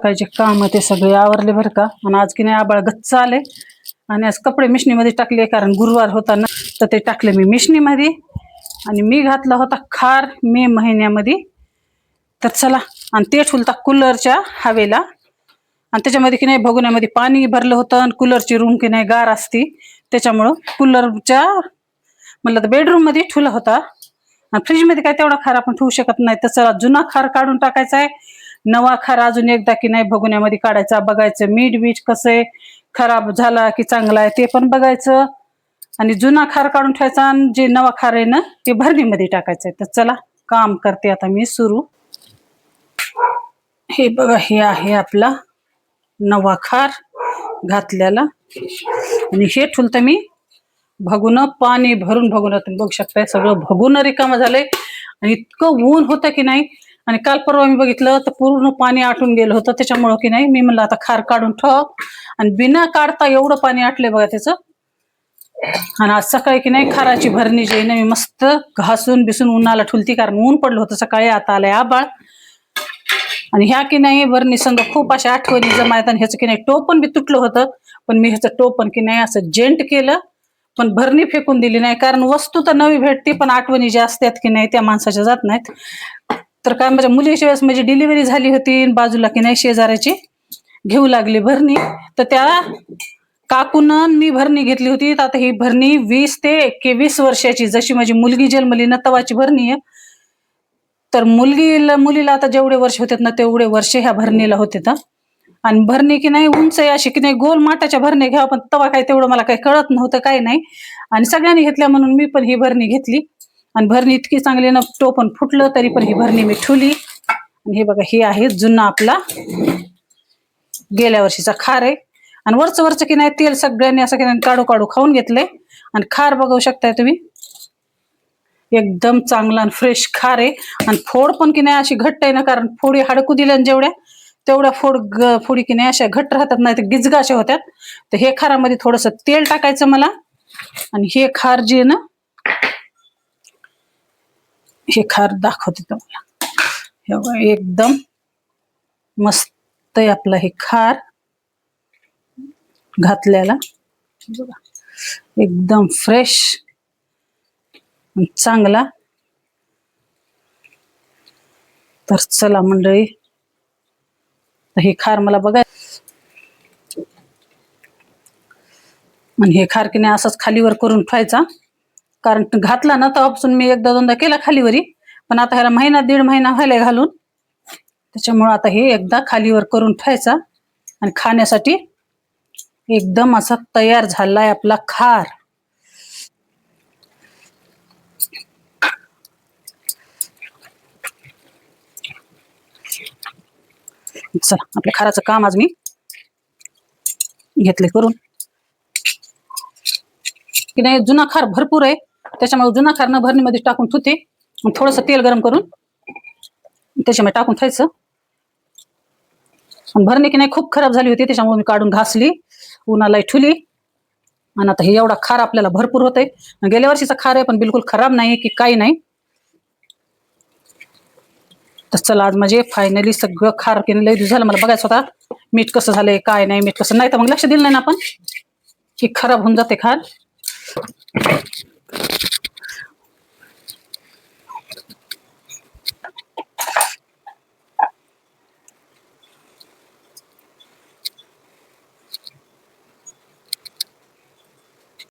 सकाळचे काम ते सगळे आवरले बरं का. आणि आज की नाही आबाळ गच्च आले आणि आज कपडे मिशनीमध्ये टाकले कारण गुरुवार होता ना, तर ते टाकले मी मिशनीमध्ये. आणि मी घातला होता खार मे महिन्यामध्ये. तर चला, आणि ते ठुलता कूलरच्या हवेला. आणि त्याच्यामध्ये की नाही भगोन्यामध्ये पाणी भरलं होतं आणि कूलरची रूम की नाही गार असती, त्याच्यामुळं कूलरच्या म्हणलं तर बेडरूम मध्ये ठुला होता. आणि फ्रीजमध्ये काय तेवढा खार आपण ठेवू शकत नाही. तर चला, जुना खार काढून टाकायचा आहे, नवा खार अजून एकदा की नाही भगोन्यामध्ये काढायचा, बघायचं मीठ बीठ कसं आहे, खराब झाला की चांगला आहे ते पण बघायचं. आणि जुना खार काढून ठेवायचा आणि जे नवा खार आहे ना ते भरणीमध्ये टाकायचं आहे. तर चला, काम करते आता मी सुरू. हे बघा, हे आहे आपला नवा खार घातलेला. आणि हे ठुलतं मी भगुन पाणी भरून भगुन. तुम्ही बघू शकताय सगळं भगुन रिकामं झालंय. आणि इतकं ऊन होतं की नाही. आणि काल परवा मी बघितलं तर पूर्ण पाणी आटून गेलं होतं. त्याच्यामुळं की नाही मी म्हणलं आता खार काढून ठेव. आणि बिना काढता एवढं पाणी आटलंय बघा त्याचं. आणि आज सकाळी की नाही खाराची भरणी जी आहे ना मी मस्त घासून बिसून उन्हाला ठुलती, कारण ऊन पडलं होतं सकाळी. आता आलंय आबाळ. आणि ह्या की नाही भरणी संग खूप अशा आठवणी जमा आहेत. आणि ह्याचं की नाही टोपण बी तुटलं होतं, पण मी ह्याचं टोपण की नाही असं जेंट केलं, पण भरणी फेकून दिली नाही. कारण वस्तू तर नवी भेटते, पण आठवणी ज्या असतात की नाही त्या माणसाच्या जात नाहीत. तर काय माझ्या मुलीच्या वेळेस माझी डिलिव्हरी झाली होती, बाजूला की नाही शेजाऱ्याची घेऊ लागली भरणी. तर त्या काकून मी भरणी घेतली होती. तर आता ही भरणी 20 ते 21 वर्षाची, जशी माझी मुलगी जन्मली ना तवाची भरणी आहे. तर मुलीला आता जेवढे वर्ष होते ना तेवढे वर्ष ह्या भरणीला होते. आणि भरणी की नाही उंच आहे अशी की नाही, गोल माठाच्या भरणी घ्यावं, पण तवा काय तेवढं मला काही कळत नव्हतं, काही नाही. आणि सगळ्यांनी घेतल्या म्हणून मी पण ही भरणी घेतली. आणि भरणी इतकी चांगली ना, टोपण फुटलं तरी पण ही भरणी मी ठेवली. आणि हे बघा, ही आहे जुना आपला गेल्या वर्षीचा खार आहे. आणि वरचं की नाही तेल सगळ्यांनी असं की नाही काढू काढू खाऊन घेतलंय. आणि खार बघू शकताय तुम्ही, एकदम चांगला आणि फ्रेश खार आहे. आणि फोड पण की नाही अशी घट्ट आहे ना, कारण फोडी हाडकू दिल्या जेवढ्या तेवढ्या फोडी की नाही अशा घट्ट राहतात, नाही तर गिजगा अशा होत्यात. तर हे खारामध्ये थोडस तेल टाकायचं मला. आणि हे खार जे आहे ना, हे खार दाखवते तुम्हाला. हे बघा, एकदम मस्त आहे आपला हे खार घातलेला. बघा, एकदम फ्रेश चांगला. तर चला मंडळी, हे खार मला बघा. आणि हे खार की नाही असंच खालीवर करून ठेवायचा, कारण घातला ना तेव्हापासून मी एकदा दोनदा केला खालीवरी, पण आता ह्याला महिना दीड महिना व्हायला घालून, त्याच्यामुळे आता हे एकदा खालीवर करून ठेवायचा. आणि खाण्यासाठी एकदम असा तयार झालाय आपला खार. चला, आपल्या खाराचं काम आज मी घेतले करून. की नाही जुना खार भरपूर आहे, त्याच्यामुळे जुना खार न भरणीमध्ये टाकून ठेवते. थोडस तेल गरम करून त्याच्यामध्ये टाकून ठेवायचं. भरणी की नाही खूप खराब झाली होती, त्याच्यामुळे मी काढून घासली, उन्हाला ठेवली. आणि आता हे एवढा खार आपल्याला भरपूर होतंय. गेल्या वर्षीचा खार आहे, पण बिलकुल खराब नाही की काही नाही. तर चला, आज म्हणजे फायनली सगळं खार की लय दिवस झालं मला बघायचं होता मीठ कसं झालंय काय नाही, मीठ कसं नाही, तर मग लक्ष दिलं नाही ना आपण की खराब होऊन जाते खार.